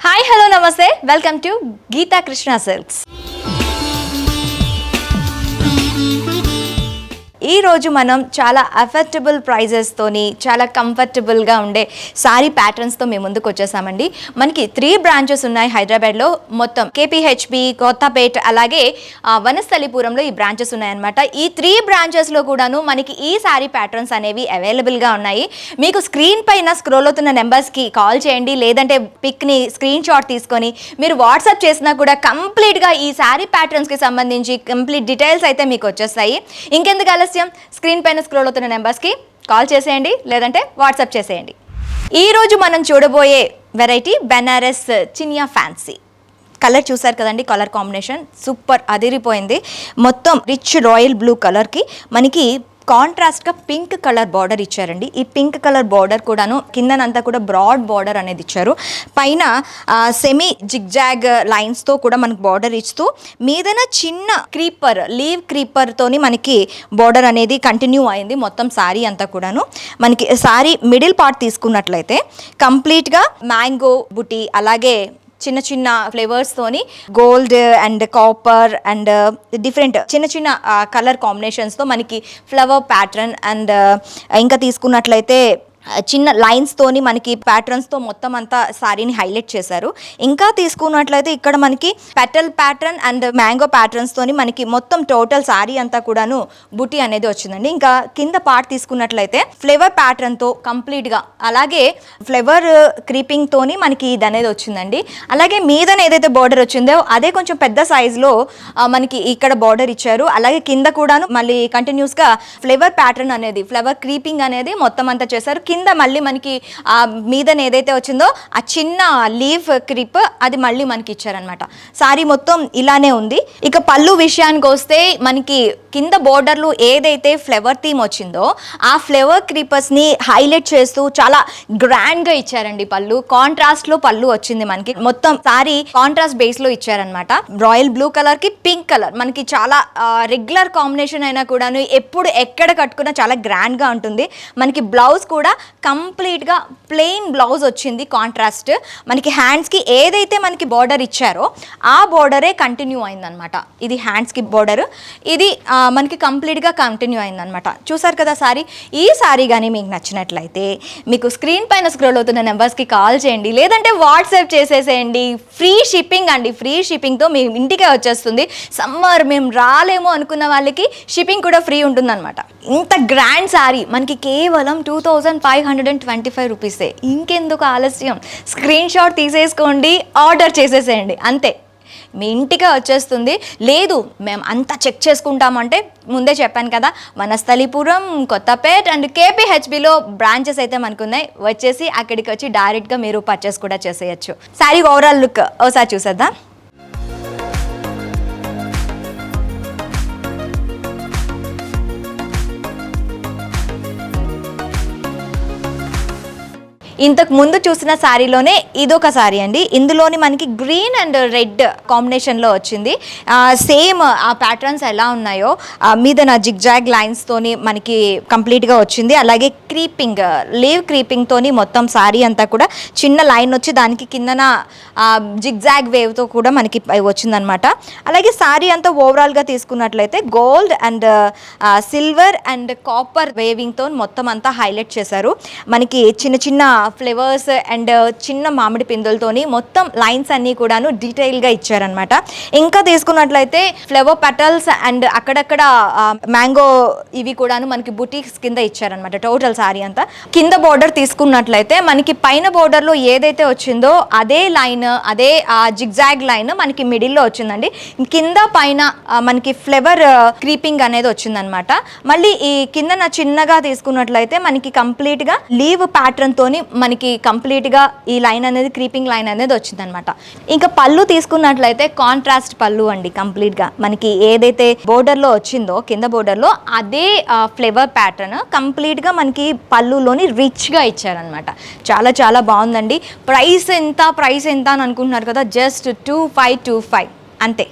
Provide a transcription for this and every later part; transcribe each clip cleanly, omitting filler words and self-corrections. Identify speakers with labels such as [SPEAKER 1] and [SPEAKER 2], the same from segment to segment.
[SPEAKER 1] Hi hello నమస్తే welcome to Geetha Krishna Silks. ఈరోజు మనం చాలా అఫోర్డబుల్ ప్రైజెస్తోని చాలా కంఫర్టబుల్గా ఉండే సారీ ప్యాటర్న్స్తో మేము ముందుకు వచ్చేసామండి. మనకి 3 బ్రాంచెస్ ఉన్నాయి హైదరాబాద్లో, మొత్తం కేపీహెచ్బి, కొత్తపేట్, అలాగే వనస్థలిపురంలో ఈ బ్రాంచెస్ ఉన్నాయన్నమాట. ఈ 3 బ్రాంచెస్లో కూడాను మనకి ఈ సారీ ప్యాటర్న్స్ అనేవి అవైలబుల్గా ఉన్నాయి. మీకు స్క్రీన్ పైన స్క్రోల్ అవుతున్న నెంబర్స్కి కాల్ చేయండి, లేదంటే పిక్ని స్క్రీన్ షాట్ తీసుకొని మీరు వాట్సాప్ చేసినా కూడా కంప్లీట్గా ఈ సారీ ప్యాటర్న్స్కి సంబంధించి కంప్లీట్ డీటెయిల్స్ అయితే మీకు వచ్చేస్తాయి. ఇంకెందుకు ఆలస్యం, స్క్రీన్ పైన స్క్రోల్ అవుతున్న నెంబర్స్కి కాల్ చేసేయండి, లేదంటే వాట్సాప్ చేసేయండి. ఈరోజు మనం చూడబోయే variety Banaras Chiniya fancy. Colour చూసారు కదండి, కలర్ కాంబినేషన్ సూపర్ అదిరిపోయింది. మొత్తం రిచ్ రాయల్ బ్లూ కలర్కి మనకి కాంట్రాస్ట్గా పింక్ కలర్ బార్డర్ ఇచ్చారండి. ఈ పింక్ కలర్ బార్డర్ కూడాను కిందనంతా కూడా బ్రాడ్ బార్డర్ అనేది ఇచ్చారు. పైన సెమీ జిగ్జాగ్ లైన్స్తో కూడా మనకు బార్డర్ ఇస్తూ మీదన చిన్న క్రీపర్, లీవ్ క్రీపర్తోని మనకి బార్డర్ అనేది కంటిన్యూ అయింది మొత్తం సారీ అంతా కూడాను. మనకి సారీ మిడిల్ పార్ట్ తీసుకున్నట్లయితే కంప్లీట్గా మ్యాంగో బుటీ, అలాగే చిన్న చిన్న ఫ్లేవర్స్తోని gold and copper and different చిన్న చిన్న కలర్ కాంబినేషన్స్తో మనకి ఫ్లవర్ ప్యాటర్న్ అండ్ ఇంకా తీసుకున్నట్లయితే చిన్న లైన్స్తోని మనకి ప్యాటర్న్స్తో మొత్తం అంతా సారీని హైలైట్ చేశారు. ఇంకా తీసుకున్నట్లయితే ఇక్కడ మనకి పెటల్ ప్యాటర్న్ అండ్ మ్యాంగో ప్యాటర్న్స్తోని మనకి మొత్తం టోటల్ సారీ అంతా కూడాను బుటీ అనేది వచ్చిందండి. ఇంకా కింద పార్ట్ తీసుకున్నట్లయితే ఫ్లేవర్ ప్యాటర్న్తో కంప్లీట్గా, అలాగే ఫ్లేవర్ క్రీపింగ్తోని మనకి ఇది అనేది వచ్చిందండి. అలాగే మీదన ఏదైతే బార్డర్ వచ్చిందో అదే కొంచెం పెద్ద సైజులో మనకి ఇక్కడ బార్డర్ ఇచ్చారు. అలాగే కింద కూడాను మళ్ళీ కంటిన్యూస్గా ఫ్లేవర్ ప్యాటర్న్ అనేది, ఫ్లేవర్ క్రీపింగ్ అనేది మొత్తం అంతా చేశారు. కింద మళ్ళీ మనకి మీదన ఏదైతే వచ్చిందో ఆ చిన్న లీఫ్ క్రిప్ అది మళ్ళీ మనకి ఇచ్చారనమాట. సారీ మొత్తం ఇలానే ఉంది. ఇక పళ్ళు విషయానికి వస్తే మనకి కింద బోర్డర్లో ఏదైతే ఫ్లవర్ థీమ్ వచ్చిందో ఆ ఫ్లవర్ క్రీపర్స్ని హైలైట్ చేస్తూ చాలా గ్రాండ్గా ఇచ్చారండి. పళ్ళు కాంట్రాస్ట్లో పళ్ళు వచ్చింది మనకి. మొత్తం సారీ కాంట్రాస్ట్ బేస్లో ఇచ్చారనమాట. రాయల్ బ్లూ కలర్కి పింక్ కలర్ మనకి చాలా రెగ్యులర్ కాంబినేషన్ అయినా కూడాను ఎప్పుడు ఎక్కడ కట్టుకున్నా చాలా గ్రాండ్గా ఉంటుంది. మనకి బ్లౌజ్ కూడా కంప్లీట్గా ప్లెయిన్ బ్లౌజ్ వచ్చింది కాంట్రాస్ట్. మనకి హ్యాండ్స్కి ఏదైతే మనకి బార్డర్ ఇచ్చారో ఆ బార్డరే కంటిన్యూ అయిందనమాట. ఇది హ్యాండ్స్కి బార్డర్, ఇది మనకి కంప్లీట్గా కంటిన్యూ అయిందనమాట. చూసారు కదా సారీ. ఈ సారీ కానీ మీకు నచ్చినట్లయితే మీకు స్క్రీన్ పైన స్క్రోల్ అవుతున్న నెంబర్స్కి కాల్ చేయండి, లేదంటే వాట్సాప్ చేసేసేయండి. ఫ్రీ షిప్పింగ్ అండి, ఫ్రీ షిప్పింగ్తో మీ ఇంటికే వచ్చేస్తుంది. సమ్మర్ మేము రాలేమో అనుకున్న వాళ్ళకి షిప్పింగ్ కూడా ఫ్రీ ఉంటుందన్నమాట. ఇంత గ్రాండ్ సారీ మనకి కేవలం 2525 రూపీసే. ఇంకెందుకు ఆలస్యం, స్క్రీన్ షాట్ తీసేసుకోండి, ఆర్డర్ చేసేసేయండి, అంతే మీ ఇంటికే వచ్చేస్తుంది. లేదు మేము అంతా చెక్ చేసుకుంటామంటే ముందే చెప్పాను కదా, వనస్థలిపురం, కొత్తపేట్ అండ్ కేపీహెచ్బిలో బ్రాంచెస్ అయితే మనకు ఉన్నాయి. వచ్చేసి అక్కడికి వచ్చి డైరెక్ట్గా మీరు పర్చేస్ కూడా చేసేయచ్చు. సారీ ఓవరాల్ లుక్ ఒకసారి చూసేద్దాం. ఇంతకు ముందు చూసిన శారీలోనే ఇదొక శారీ అండి. ఇందులోని మనకి గ్రీన్ అండ్ రెడ్ కాంబినేషన్లో వచ్చింది. సేమ్ ఆ ప్యాటర్న్స్ ఎలా ఉన్నాయో మీద నా జిగ్జాగ్ లైన్స్తోని మనకి కంప్లీట్గా వచ్చింది. అలాగే క్రీపింగ్, లీవ్ క్రీపింగ్తోని మొత్తం శారీ అంతా కూడా చిన్న లైన్ వచ్చి దానికి కిందన జిగ్జాగ్ వేవ్తో కూడా మనకి వచ్చిందనమాట. అలాగే శారీ అంతా ఓవరాల్గా తీసుకున్నట్లయితే gold and silver and copper వేవింగ్తో మొత్తం అంతా హైలైట్ చేశారు. మనకి చిన్న చిన్న ఫ్లేవర్స్ అండ్ చిన్న మామిడి పిందులతోని మొత్తం లైన్స్ అన్నీ కూడాను డీటెయిల్గా ఇచ్చారనమాట. ఇంకా తీసుకున్నట్లయితే ఫ్లవర్ పెటల్స్ అండ్ అక్కడక్కడ మ్యాంగో ఇవి కూడాను మనకి బుటీక్స్ కింద ఇచ్చారనమాట. టోటల్ సారీ అంతా కింద బోర్డర్ తీసుకున్నట్లయితే మనకి పైన బోర్డర్లో ఏదైతే వచ్చిందో అదే లైన్, అదే జిగ్జాగ్ లైన్ మనకి మిడిల్లో వచ్చిందండి. కింద పైన మనకి ఫ్లవర్ క్రీపింగ్ అనేది వచ్చిందనమాట. మళ్ళీ ఈ కింద చిన్నగా తీసుకున్నట్లయితే మనకి కంప్లీట్గా లీవ్ ప్యాటర్న్ తోని మనకి కంప్లీట్గా ఈ లైన్ అనేది క్రీపింగ్ లైన్ అనేది వచ్చిందనమాట. ఇంకా పళ్ళు తీసుకున్నట్లయితే కాంట్రాస్ట్ పళ్ళు అండి. కంప్లీట్గా మనకి ఏదైతే బోర్డర్లో వచ్చిందో కింద బోర్డర్లో అదే ఫ్లేవర్ ప్యాటర్న్ కంప్లీట్గా మనకి పళ్ళులోని రిచ్గా ఇచ్చారనమాట. చాలా చాలా బాగుందండి. ప్రైస్ ఎంత అని అనుకుంటున్నారు కదా, జస్ట్ 2525 అంతే.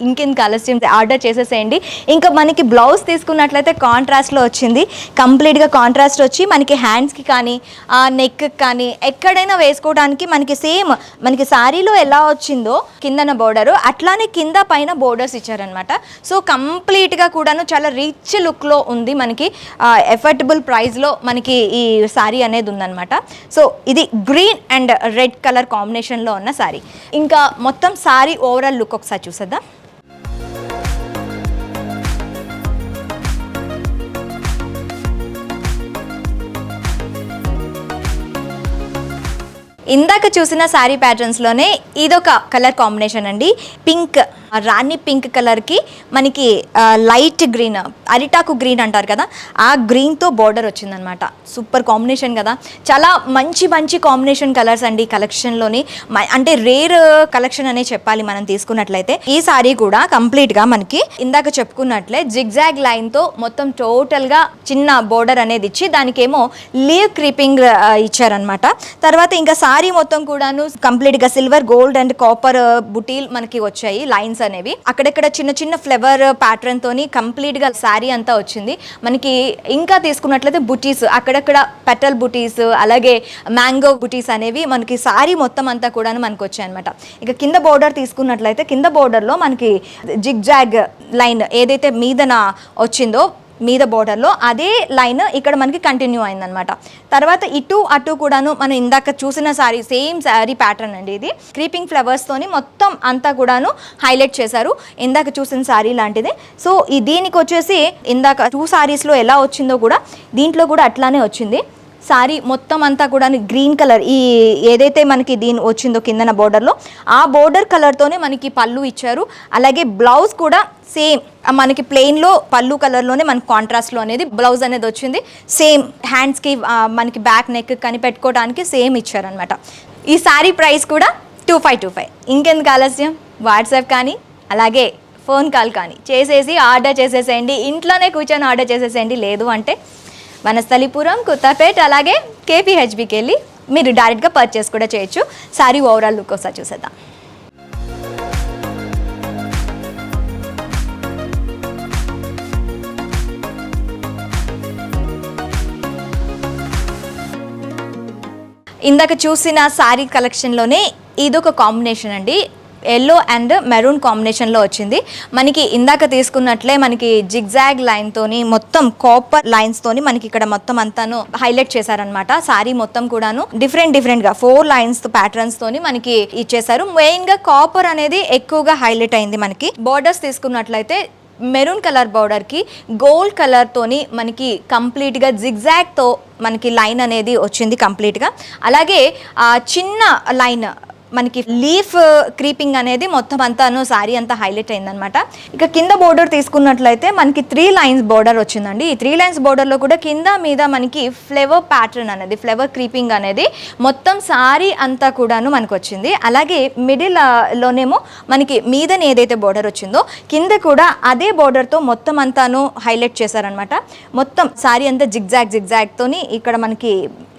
[SPEAKER 1] ఇంకెందుకు ఆలస్యం, ఆర్డర్ చేసేసేయండి. ఇంకా మనకి బ్లౌజ్ తీసుకున్నట్లయితే కాంట్రాస్ట్లో వచ్చింది, కంప్లీట్గా కాంట్రాస్ట్ వచ్చి మనకి హ్యాండ్స్కి కానీ నెక్ కానీ ఎక్కడైనా వేసుకోవడానికి మనకి సేమ్ మనకి శారీలో ఎలా వచ్చిందో కిందన బోర్డరు అట్లానే కింద పైన బోర్డర్స్ ఇచ్చారనమాట. సో కంప్లీట్గా కూడాను చాలా రిచ్ లుక్లో ఉంది, మనకి ఎఫర్టబుల్ ప్రైస్లో మనకి ఈ శారీ అనేది ఉందన్నమాట. సో ఇది గ్రీన్ అండ్ రెడ్ కలర్ కాంబినేషన్లో ఉన్న శారీ. ఇంకా మొత్తం శారీ ఓవరాల్ లుక్ ఒకసారి చూసేద్దాం. ఇందాక చూసిన శారీ ప్యాటర్న్స్లోనే ఇదొక కలర్ కాంబినేషన్ అండి. పింక్, రాణి పింక్ కలర్కి మనకి లైట్ గ్రీన్, అరిటాకు గ్రీన్ అంటారు కదా, ఆ గ్రీన్తో బార్డర్ వచ్చిందనమాట. సూపర్ కాంబినేషన్ కదా, చాలా మంచి మంచి కాంబినేషన్ కలర్స్ అండి కలెక్షన్లోని. అంటే రేర్ కలెక్షన్ అనే చెప్పాలి మనం తీసుకున్నట్లయితే. ఈ శారీ కూడా కంప్లీట్గా మనకి ఇందాక చెప్పుకున్నట్లే జిగ్జాగ్ లైన్తో మొత్తం టోటల్గా చిన్న బోర్డర్ అనేది ఇచ్చి దానికేమో లీవ్ క్రీపింగ్ ఇచ్చారనమాట. తర్వాత ఇంకా శారీ మొత్తం కూడాను కంప్లీట్గా సిల్వర్, గోల్డ్ అండ్ కాపర్ బుటీల్ మనకి వచ్చాయి లైన్స్ అనేవి. అక్కడక్కడ చిన్న చిన్న ఫ్లవర్ ప్యాటర్న్ తోని కంప్లీట్ గా శారీ అంతా వచ్చింది మనకి. ఇంకా తీసుకున్నట్లయితే బుటీస్, అక్కడక్కడ పెటల్ బుటీస్, అలాగే మ్యాంగో బుటీస్ అనేవి మనకి శారీ మొత్తం అంతా కూడా మనకు వచ్చాయి అనమాట. ఇక కింద బోర్డర్ తీసుకున్నట్లయితే కింద బోర్డర్ లో మనకి జిగ్జాగ్ లైన్ ఏదైతే మీదన వచ్చిందో మీద బోర్డర్లో అదే లైన్ ఇక్కడ మనకి కంటిన్యూ అయిందనమాట. తర్వాత ఇటు అటు కూడాను మనం ఇందాక చూసిన శారీ సేమ్ శారీ ప్యాటర్న్ అండి. ఇది క్రీపింగ్ ఫ్లవర్స్తోని మొత్తం అంతా కూడాను హైలైట్ చేశారు, ఇందాక చూసిన శారీ లాంటిదే. సో దీనికి వచ్చేసి ఇందాక 2 శారీస్లో ఎలా వచ్చిందో కూడా దీంట్లో కూడా అట్లానే వచ్చింది. శారీ మొత్తం అంతా కూడా గ్రీన్ కలర్, ఈ ఏదైతే మనకి దీని వచ్చిందో కిందన బోర్డర్లో ఆ బోర్డర్ కలర్తోనే మనకి పళ్ళు ఇచ్చారు. అలాగే బ్లౌజ్ కూడా సేమ్ మనకి ప్లెయిన్లో పళ్ళు కలర్లోనే మనకి కాంట్రాస్ట్లో అనేది బ్లౌజ్ అనేది వచ్చింది. సేమ్ హ్యాండ్స్కి మనకి బ్యాక్ నెక్ కానీ పెట్టుకోవడానికి సేమ్ ఇచ్చారనమాట. ఈ శారీ ప్రైస్ కూడా 2525. ఇంకెందుకు ఆలస్యం, వాట్సాప్ కానీ అలాగే ఫోన్ కాల్ కానీ చేసేసి ఆర్డర్ చేసేసేయండి. ఇంట్లోనే కూర్చొని ఆర్డర్ చేసేసేయండి. లేదు అంటే వనస్థలిపురం, కొత్తపేట అలాగే కేపీహెచ్బికి వెళ్ళి మీరు డైరెక్ట్గా పర్చేస్ కూడా చేయొచ్చు. శారీ ఓవరాల్ లుక్ ఒకసారి చూసేద్దాం. ఇందాక చూసిన శారీ కలెక్షన్లోనే ఇదొక కాంబినేషన్ అండి. ఎల్లో అండ్ మెరూన్ కాంబినేషన్లో వచ్చింది మనకి. ఇందాక తీసుకున్నట్లే మనకి జిగ్జాగ్ లైన్తోని మొత్తం కాపర్ లైన్స్తోని మనకి ఇక్కడ మొత్తం అంతాను హైలైట్ చేశారనమాట. శారీ మొత్తం కూడాను డిఫరెంట్గా 4 లైన్స్ ప్యాటర్న్స్తోని మనకి ఇచ్చేసారు. మెయిన్గా కాపర్ అనేది ఎక్కువగా హైలైట్ అయింది మనకి. బోర్డర్స్ తీసుకున్నట్లయితే మెరూన్ కలర్ బార్డర్కి గోల్డ్ కలర్తోని మనకి కంప్లీట్గా జిగ్జాగ్తో మనకి లైన్ అనేది వచ్చింది కంప్లీట్గా. అలాగే చిన్న లైన్ మనకి లీఫ్ క్రీపింగ్ అనేది మొత్తం అంతాను శారీ అంతా హైలైట్ అయిందనమాట. ఇక కింద బోర్డర్ తీసుకున్నట్లయితే మనకి 3 లైన్స్ బోర్డర్ వచ్చిందండి. ఈ 3 లైన్స్ బోర్డర్లో కూడా కింద మీద మనకి ఫ్లవర్ ప్యాటర్న్ అనేది, ఫ్లవర్ క్రీపింగ్ అనేది మొత్తం శారీ అంతా కూడాను మనకు వచ్చింది. అలాగే మిడిల్లోనేమో మనకి మీదని ఏదైతే బోర్డర్ వచ్చిందో కింద కూడా అదే బోర్డర్తో మొత్తం అంతాను హైలైట్ చేశారనమాట. మొత్తం శారీ అంతా జిగ్జాగ్తోని ఇక్కడ మనకి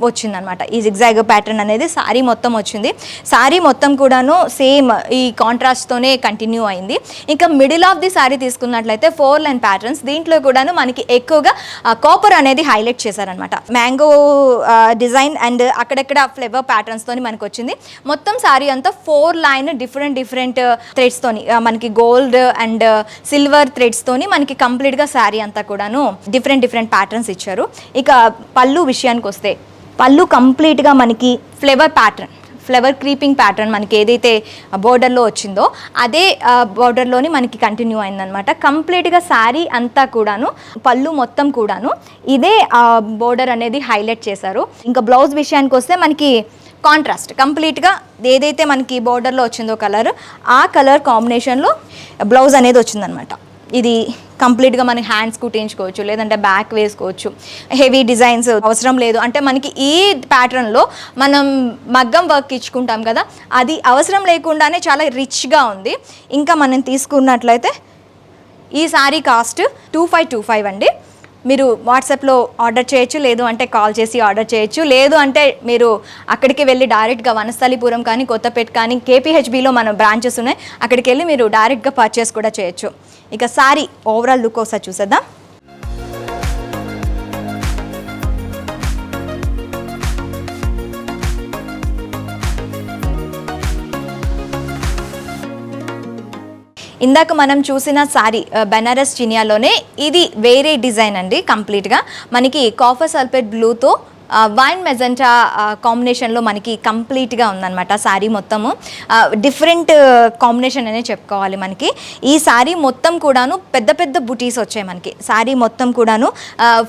[SPEAKER 1] వచ్చిందనమాట. ఈ జిగ్జాగ్ ప్యాటర్న్ అనేది శారీ మొత్తం వచ్చింది. శారీ మొత్తం కూడాను సేమ్ ఈ కాంట్రాస్ట్తోనే కంటిన్యూ అయింది. ఇంకా మిడిల్ ఆఫ్ ది శారీ తీసుకున్నట్లయితే 4 లైన్ ప్యాటర్న్స్, దీంట్లో కూడాను మనకి ఎక్కువగా కాపర్ అనేది హైలైట్ చేశారనమాట. మ్యాంగో డిజైన్ అండ్ అక్కడక్కడ ఫ్లవర్ ప్యాటర్న్స్తోని మనకు వచ్చింది. మొత్తం శారీ అంతా 4 లైన్ డిఫరెంట్ థ్రెడ్స్తోని మనకి గోల్డ్ అండ్ సిల్వర్ థ్రెడ్స్తోని మనకి కంప్లీట్గా శారీ అంతా కూడాను డిఫరెంట్ ప్యాటర్న్స్ ఇచ్చారు. ఇక పళ్ళు విషయానికి వస్తే పళ్ళు కంప్లీట్గా మనకి ఫ్లవర్ క్రీపింగ్ ప్యాటర్న్ మనకి ఏదైతే బోర్డర్లో వచ్చిందో అదే బోర్డర్లోని మనకి కంటిన్యూ అయిందనమాట. కంప్లీట్గా శారీ అంతా కూడాను పళ్ళు మొత్తం కూడాను ఇదే బోర్డర్ అనేది హైలైట్ చేశారు. ఇంకా బ్లౌజ్ విషయానికి వస్తే మనకి కాంట్రాస్ట్ కంప్లీట్గా ఏదైతే మనకి బోర్డర్లో వచ్చిందో కలర్, ఆ కలర్ కాంబినేషన్లో బ్లౌజ్ అనేది వచ్చిందనమాట. ఇది కంప్లీట్గా మనకి హ్యాండ్స్ కుట్టించుకోవచ్చు, లేదంటే బ్యాక్ వేసుకోవచ్చు. హెవీ డిజైన్స్ అవసరం లేదు అంటే మనకి ఈ ప్యాటర్న్లో మనం మగ్గం వర్క్ ఇచ్చుకుంటాం కదా, అది అవసరం లేకుండానే చాలా రిచ్గా ఉంది. ఇంకా మనం తీసుకున్నట్లయితే ఈ శారీ కాస్ట్ 2525 అండి. మీరు వాట్సాప్లో ఆర్డర్ చేయొచ్చు, లేదు అంటే కాల్ చేసి ఆర్డర్ చేయొచ్చు, లేదు అంటే మీరు అక్కడికి వెళ్ళి డైరెక్ట్గా వనస్థలిపురం కానీ కొత్తపేట కానీ కేపీహెచ్బిలో మన బ్రాంచెస్ ఉన్నాయి, అక్కడికి వెళ్ళి మీరు డైరెక్ట్గా పర్చేస్ కూడా చేయొచ్చు. ఇక సారీ ఓవరాల్ లుక్ ఒకసారి చూసేద్దాం. ఇందాక మనం చూసిన సారీ బెనారస్ చినియాలోనే ఇది వేరే డిజైన్ అండి. కంప్లీట్గా మనకి కాఫర్ సల్ఫేట్ బ్లూతో వైన్ మెజెంటా కాంబినేషన్లో మనకి కంప్లీట్గా ఉందన్నమాట శారీ మొత్తము. డిఫరెంట్ కాంబినేషన్ అనే చెప్పుకోవాలి. మనకి ఈ శారీ మొత్తం కూడాను పెద్ద పెద్ద బుటీస్ వచ్చాయి. మనకి శారీ మొత్తం కూడాను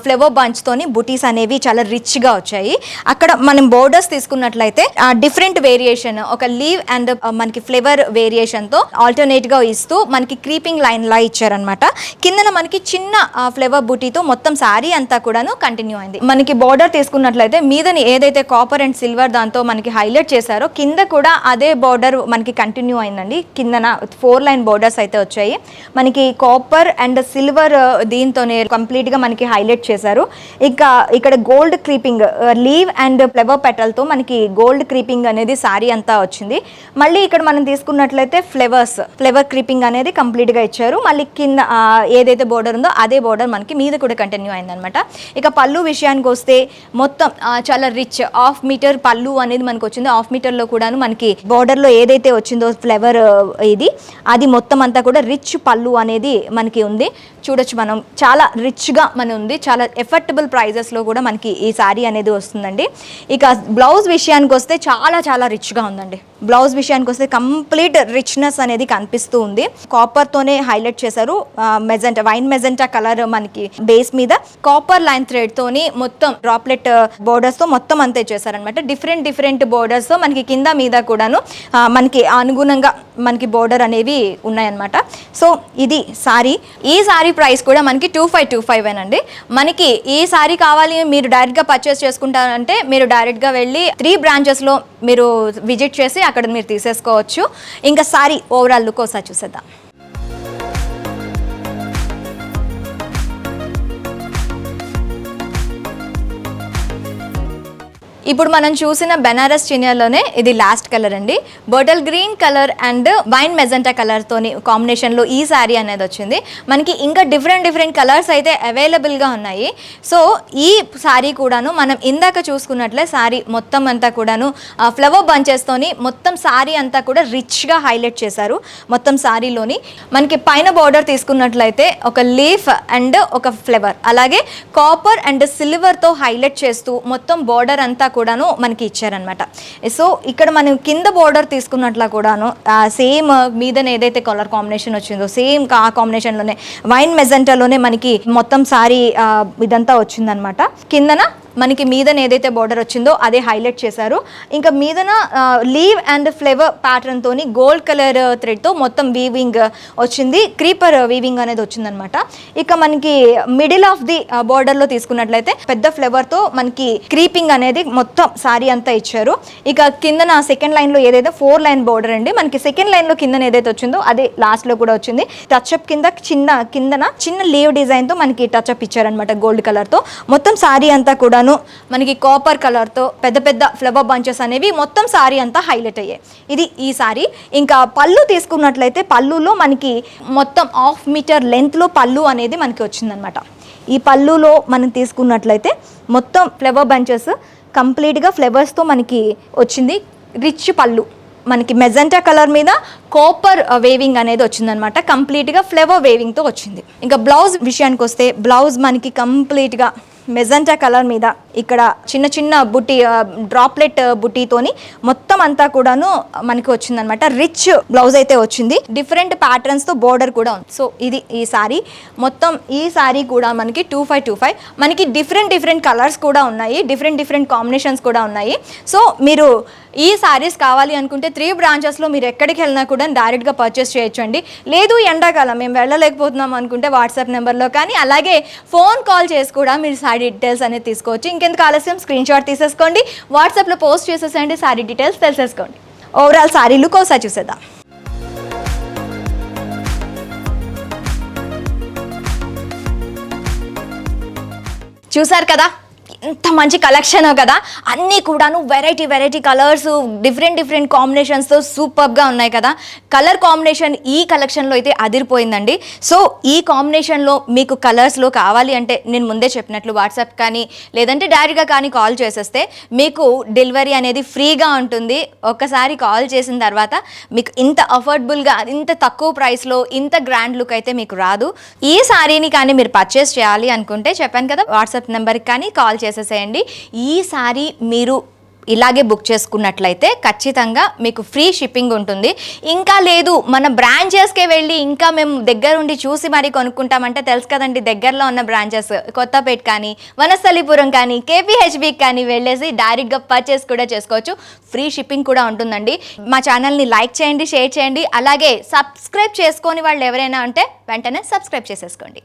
[SPEAKER 1] ఫ్లవర్ బంచ్తోని బుటీస్ అనేవి చాలా రిచ్గా వచ్చాయి. అక్కడ మనం బోర్డర్స్ తీసుకున్నట్లయితే డిఫరెంట్ వేరియేషన్, ఒక లీవ్ అండ్ మనకి ఫ్లేవర్ వేరియేషన్తో ఆల్టర్నేట్గా ఇస్తూ మనకి క్రీపింగ్ లైన్లా ఇచ్చారనమాట. కిందన మనకి చిన్న ఫ్లేవర్ బుటీతో మొత్తం శారీ అంతా కూడాను కంటిన్యూ అయింది. మనకి బోర్డర్ తీసుకున్న మీదని ఏదైతే కాపర్ అండ్ సిల్వర్ దాంతో మనకి హైలైట్ చేశారో కింద కూడా అదే బోర్డర్ మనకి కంటిన్యూ అయిందండి. కిందన 4 లైన్ బోర్డర్స్ అయితే వచ్చాయి. మనకి కాపర్ అండ్ సిల్వర్ దీంతోనే కంప్లీట్గా మనకి హైలైట్ చేశారు. ఇంకా ఇక్కడ gold creeping leaf and flower పెటల్తో మనకి గోల్డ్ క్రీపింగ్ అనేది శారీ అంతా వచ్చింది. మళ్ళీ ఇక్కడ మనం తీసుకున్నట్లయితే ఫ్లవర్ క్రీపింగ్ అనేది కంప్లీట్గా ఇచ్చారు. మళ్ళీ కింద ఏదైతే బోర్డర్ ఉందో అదే బోర్డర్ మనకి మీద కూడా కంటిన్యూ అయిందనమాట. ఇక పళ్ళు విషయానికి వస్తే మొత్తం చాలా రిచ్ 1/2 మీటర్ పళ్ళు అనేది మనకు వచ్చింది. 1/2 మీటర్లో కూడాను మనకి బోర్డర్లో ఏదైతే వచ్చిందో ఫ్లేవర్ ఇది అది మొత్తం అంతా కూడా రిచ్ పళ్ళు అనేది మనకి ఉంది. చూడొచ్చు మనం చాలా రిచ్గా మన ఉంది. చాలా ఎఫర్టబుల్ ప్రైజెస్లో కూడా మనకి ఈ శారీ అనేది వస్తుందండి. ఇక బ్లౌజ్ విషయానికి వస్తే చాలా చాలా రిచ్గా ఉందండి. బ్లౌజ్ విషయానికి వస్తే కంప్లీట్ రిచ్నెస్ అనేది కనిపిస్తూ ఉంది. కాపర్తోనే హైలైట్ చేశారు. వైన్ మెజెంటా కలర్ మనకి బేస్ మీద కాపర్ లైన్ థ్రెడ్తోని మొత్తం డ్రాప్లెట్ బోర్డర్స్తో మొత్తం అంతే చేశారనమాట. డిఫరెంట్ బోర్డర్స్తో మనకి కింద మీద కూడాను మనకి అనుగుణంగా మనకి బోర్డర్ అనేవి ఉన్నాయన్నమాట. సో ఇది సారీ. ఈ సారీ ప్రైస్ కూడా మనకి 2525 అండి. మనకి ఈ సారీ కావాలి మీరు డైరెక్ట్గా పర్చేస్ చేసుకుంటారంటే మీరు డైరెక్ట్గా వెళ్ళి 3 బ్రాంచెస్లో మీరు విజిట్ చేసి అక్కడ మీరు తీసేసుకోవచ్చు. ఇంకా సారీ ఓవరాల్ లుక్ ఒకసారి చూసేద్దాం. ఇప్పుడు మనం చూసిన బెనారస్ చినియాలోనే ఇది లాస్ట్ కలర్ అండి. Bottle green colour and wine magenta కలర్తోని కాంబినేషన్లో ఈ శారీ అనేది వచ్చింది. మనకి ఇంకా డిఫరెంట్ కలర్స్ అయితే అవైలబుల్గా ఉన్నాయి. సో ఈ శారీ కూడాను మనం ఇందాక చూసుకున్నట్లే శారీ మొత్తం అంతా కూడాను ఫ్లవర్ బంచెస్తోని మొత్తం శారీ అంతా కూడా రిచ్గా హైలైట్ చేశారు. మొత్తం శారీలోని మనకి పైన బార్డర్ తీసుకున్నట్లయితే ఒక లీఫ్ అండ్ ఒక ఫ్లవర్, అలాగే కాపర్ అండ్ సిల్వర్తో హైలైట్ చేస్తూ మొత్తం బార్డర్ అంతా కూడాను మనకి ఇచ్చారనమాట. సో ఇక్కడ మనం కింద బోర్డర్ తీసుకున్నట్లా కూడాను సేమ్ మీదనే ఏదైతే కలర్ కాంబినేషన్ వచ్చిందో సేమ్ ఆ కాంబినేషన్లోనే వైన్ మెజెంటాలోనే మనకి మొత్తం సారీ ఇదంతా వచ్చిందనమాట. కిందన మనకి మీదన ఏదైతే బార్డర్ వచ్చిందో అదే హైలైట్ చేశారు. ఇంకా మీదన లీవ్ అండ్ ఫ్లేవర్ ప్యాటర్న్తోని గోల్డ్ కలర్ థ్రెడ్తో మొత్తం వీవింగ్ వచ్చింది. క్రీపర్ వీవింగ్ అనేది వచ్చిందనమాట. ఇక మనకి మిడిల్ ఆఫ్ ది బార్డర్లో తీసుకున్నట్లయితే పెద్ద ఫ్లేవర్తో మనకి క్రీపింగ్ అనేది మొత్తం సారీ అంతా ఇచ్చారు. ఇక కిందన సెకండ్ లైన్లో ఏదైతే 4 లైన్ బార్డర్ అండి, మనకి సెకండ్ లైన్లో కిందన ఏదైతే వచ్చిందో అదే లాస్ట్లో కూడా వచ్చింది. టచ్అప్ కిందన చిన్న లీవ్ డిజైన్తో మనకి టచ్అప్ ఇచ్చారనమాట గోల్డ్ కలర్తో. మొత్తం సారీ అంతా కూడా మనకి కాపర్ కలర్తో పెద్ద ఫ్లవర్ బంచెస్ అనేవి మొత్తం సారీ అంతా హైలైట్ అయ్యాయి. ఇది ఈ సారీ. ఇంకా పళ్ళు తీసుకున్నట్లయితే పళ్ళులో మనకి మొత్తం 1/2 మీటర్ లెంత్లో పళ్ళు అనేది మనకి వచ్చిందనమాట. ఈ పళ్ళులో మనం తీసుకున్నట్లయితే మొత్తం ఫ్లవర్ బంచెస్ కంప్లీట్గా ఫ్లవర్స్తో మనకి వచ్చింది. రిచ్ పళ్ళు మనకి మెజెంటా కలర్ మీద కాపర్ వేవింగ్ అనేది వచ్చిందనమాట. కంప్లీట్గా ఫ్లవర్ వేవింగ్తో వచ్చింది. ఇంకా బ్లౌజ్ విషయానికి వస్తే బ్లౌజ్ మనకి కంప్లీట్గా మెజెంటా కలర్ మీద ఇక్కడ చిన్న బుట్టి డ్రాప్లెట్ బుట్టీతోని మొత్తం అంతా కూడాను మనకి వచ్చిందనమాట. రిచ్ బ్లౌజ్ అయితే వచ్చింది. డిఫరెంట్ ప్యాటర్న్స్తో బోర్డర్ కూడా ఉంది. సో ఇది ఈ సారీ మొత్తం. ఈ సారీ కూడా మనకి 2525. మనకి డిఫరెంట్ కలర్స్ కూడా ఉన్నాయి, డిఫరెంట్ కాంబినేషన్స్ కూడా ఉన్నాయి. సో మీరు ఈ సారీస్ కావాలి అనుకుంటే 3 బ్రాంచెస్లో మీరు ఎక్కడికి వెళ్ళినా కూడా డైరెక్ట్గా పర్చేస్ చేయొచ్చు అండి. లేదు ఎండాకాలం మేము వెళ్ళలేకపోతున్నాం అనుకుంటే వాట్సాప్ నెంబర్లో కానీ అలాగే ఫోన్ కాల్ చేసి కూడా మీరు సారీ డీటెయిల్స్ అనేది తీసుకోవచ్చు. ఇంకెందుకు ఆలస్యం, స్క్రీన్ షాట్ తీసేసుకోండి, వాట్సాప్లో పోస్ట్ చేసేసండి, సారీ డీటెయిల్స్ తెలిసేసుకోండి. ఓవరాల్ సారీ లుక్ ఒకసారి చూసేద్దాం. చూసారు కదా ఎంత మంచి కలెక్షన్ కదా, అన్నీ కూడాను వెరైటీ కలర్స్, డిఫరెంట్ కాంబినేషన్స్తో సూపర్గా ఉన్నాయి కదా. కలర్ కాంబినేషన్ ఈ కలెక్షన్లో అయితే అదిరిపోయిందండి. సో ఈ కాంబినేషన్లో మీకు కలర్స్లో కావాలి అంటే నేను ముందే చెప్పినట్లు వాట్సాప్ కానీ లేదంటే డైరెక్ట్గా కానీ కాల్ చేసేస్తే మీకు డెలివరీ అనేది ఫ్రీగా ఉంటుంది. ఒక్కసారి కాల్ చేసిన తర్వాత మీకు ఇంత అఫోర్డబుల్గా, ఇంత తక్కువ ప్రైస్లో ఇంత గ్రాండ్ లుక్ అయితే మీకు రాదు. ఈ సారీని కానీ మీరు పర్చేస్ చేయాలి అనుకుంటే చెప్పాను కదా, వాట్సాప్ నెంబర్కి కానీ కాల్ చేసేసేయండి. ఈ సారీ మీరు ఇలాగే బుక్ చేసుకున్నట్లయితే ఖచ్చితంగా మీకు ఫ్రీ షిప్పింగ్ ఉంటుంది. ఇంకా లేదు మన బ్రాంచెస్కే వెళ్ళి ఇంకా మేము దగ్గరుండి చూసి మరీ కొనుక్కుంటామంటే తెలుసు కదండి, దగ్గరలో ఉన్న బ్రాంచెస్ కొత్తపేట కానీ వనస్థలిపురం కానీ కేపీహెచ్బికి కానీ వెళ్ళేసి డైరెక్ట్గా పర్చేస్ కూడా చేసుకోవచ్చు. ఫ్రీ షిప్పింగ్ కూడా ఉంటుందండి. మా ఛానల్ని లైక్ చేయండి, షేర్ చేయండి, అలాగే సబ్స్క్రైబ్ చేసుకొని వాళ్ళు ఎవరైనా ఉంటే వెంటనే సబ్స్క్రైబ్ చేసేసుకోండి.